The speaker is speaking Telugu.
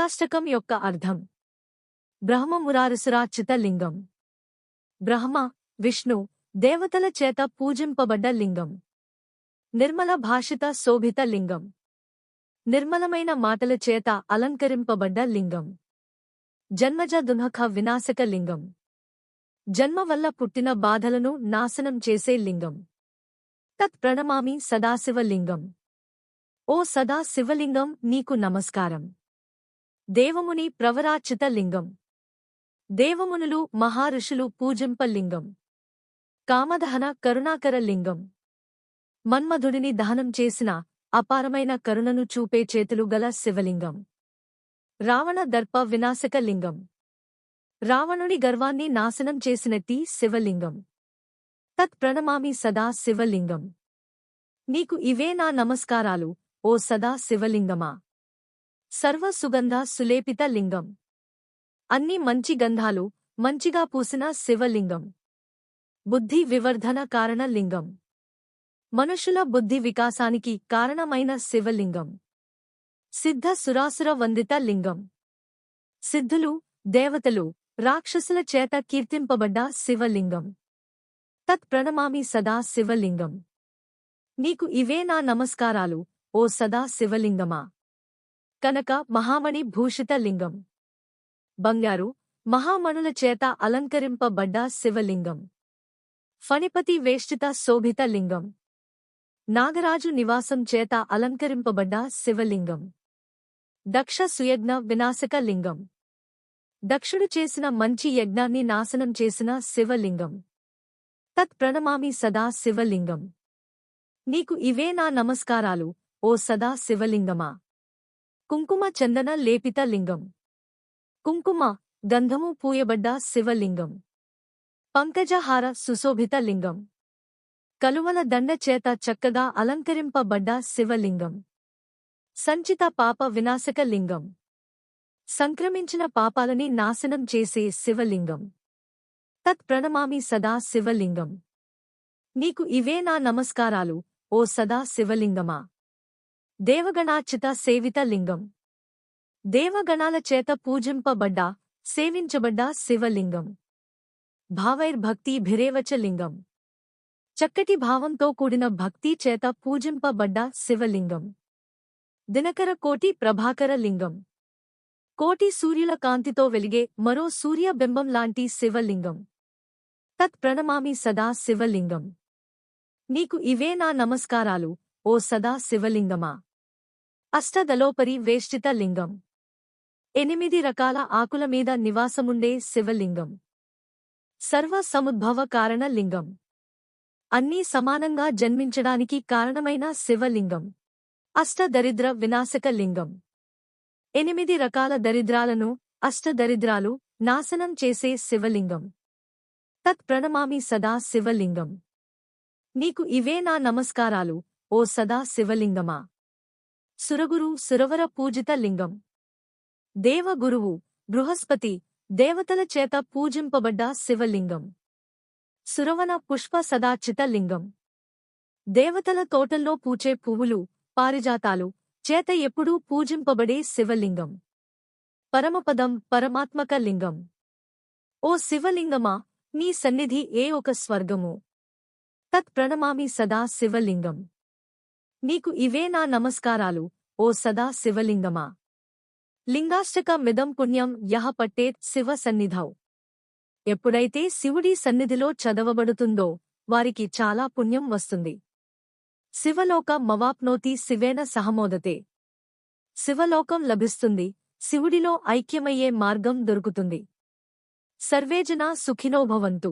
లింగాష్టకం యొక్క అర్థం. బ్రహ్మమురారిసురార్చిత లింగం. బ్రహ్మ, విష్ణు, దేవతల చేత పూజింపబడ్డ లింగం. నిర్మల భాషిత శోభిత లింగం. నిర్మలమైన మాటల చేత అలంకరింపబడ్డ లింగం. జన్మజ దుఃఖ వినాశక లింగం. జన్మ వల్ల పుట్టిన బాధలను నాశనం చేసే లింగం. తత్ ప్రణమామి సదాశివ లింగం. ఓ సదా శివలింగం, నీకు నమస్కారం. దేవముని ప్రవరార్చిత లింగం. దేవమునులు మహారుషులు పూజింప లింగం. కామదహన కరుణాకర లింగం. మన్మధుడిని దహనం చేసిన అపారమైన కరుణను చూపే చేతులు గల శివలింగం. రావణ దర్ప వినాశక లింగం. రావణుడి గర్వాన్ని నాశనం చేసినట్టి శివలింగం. తత్ ప్రణమామి సదా శివలింగం. నీకు ఇవే నా నమస్కారాలు, ఓ సదా శివలింగమా. సర్వ సుగంధ సులేపిత లింగం. అన్ని మంచి గంధాలు మంచిగా పూసిన శివలింగం. బుద్ధి వివర్ధన కారణ లింగం. మనుషుల బుద్ధి వికాసానికి కారణమైన శివలింగం. సిద్ధ సురాసుర వందిత లింగం. సిద్ధులు, దేవతలు, రాక్షసుల చేత కీర్తింపబడ్డ శివలింగం. తత్ ప్రణమామి సదా శివలింగం. నీకు ఇవే నా నమస్కారాలు, ఓ సదా శివలింగమా. కనక మహామణి భూషిత లింగం. బంగారు, మహామణుల చేత అలంకరింపబడ్డ శివలింగం. ఫణిపతి వేష్టిత శోభిత లింగం. నాగరాజు నివాసం చేత అలంకరింపబడ్డ శివలింగం. దక్ష సుయజ్ఞ వినాశక లింగం. దక్షుడు చేసిన మంచి యజ్ఞాన్ని నాశనం చేసిన శివలింగం. తత్ ప్రణమామి సదా శివలింగం. నీకు ఇవే నా నమస్కారాలు, ఓ సదా శివలింగమా. కుంకుమ చందన లేపిత లింగం. కుంకుమ, గంధము పూయబడ్డ శివలింగం. పంకజహార సుశోభిత లింగం. కలువల దండ చేత చక్కగా అలంకరింపబడ్డ శివలింగం. సంచిత పాప వినాశక లింగం. సంక్రమించిన పాపాలని నాశనం చేసే శివలింగం. తత్ ప్రణమామి సదా శివలింగం. నీకు ఇవే నా నమస్కారాలు, ఓ సదా శివలింగమా. దేవగణార్చిత సేవిత లింగం. దేవగణాల చేత పూజింపబడ్డ, సేవించబడ్డ శివలింగం. భావైర్భక్తి భిరేవచ లింగం. చక్కటి భావంతో కూడిన భక్తి చేత పూజింపబడ్డ శివలింగం. దినకర కోటి ప్రభాకర లింగం. కోటి సూర్యుల కాంతితో వెలిగే మరో సూర్యబింబం లాంటి శివలింగం. తత్ ప్రణమామి సదా శివలింగం. నీకు ఇవే నా నమస్కారాలు, ఓ సదా శివలింగమా. అష్టదలోపరి వేష్టిత లింగం. 8 రకాల ఆకుల మీద నివాసముండే శివలింగం. సర్వ సముద్భవ కారణ లింగం. అన్నీ సమానంగా జన్మించడానికి కారణమైన శివలింగం. అష్టదరిద్ర వినాశక లింగం. 8 రకాల దరిద్రాలను, అష్టదరిద్రాలు నాశనం చేసే శివలింగం. తత్ ప్రణమామి సదా శివలింగం. నీకు ఇవే నా నమస్కారాలు, ఓ సదా శివలింగమా. సురగురు సురవర పూజిత లింగం. దేవగురువు, బృహస్పతి, దేవతల చేత పూజింపబడ్డ శివలింగం. సురవన పుష్ప సదార్చిత లింగం. దేవతల తోటల్లో పూచే పువ్వులు, పారిజాతాలు చేత ఎప్పుడూ పూజింపబడే శివలింగం. పరమపదం పరమాత్మక లింగం. ఓ శివలింగమా, నీ సన్నిధి ఏ ఒక స్వర్గము. తత్ ప్రణమామి సదా శివలింగం. నీకు ఇవే నా నమస్కారాలు, ఓ సదా శివలింగమా. లింగాష్టక మిదం పుణ్యం యహ పట్టేత్ శివ సన్నిధౌ. ఎప్పుడైతే శివుడి సన్నిధిలో చదవబడుతుందో వారికి చాలా పుణ్యం వస్తుంది. శివలోక మవాప్నోతి శివేన సహమోదతే. శివలోకం లభిస్తుంది, శివుడిలో ఐక్యమయ్యే మార్గం దొరుకుతుంది. సర్వేజనా సుఖినో భవంతు.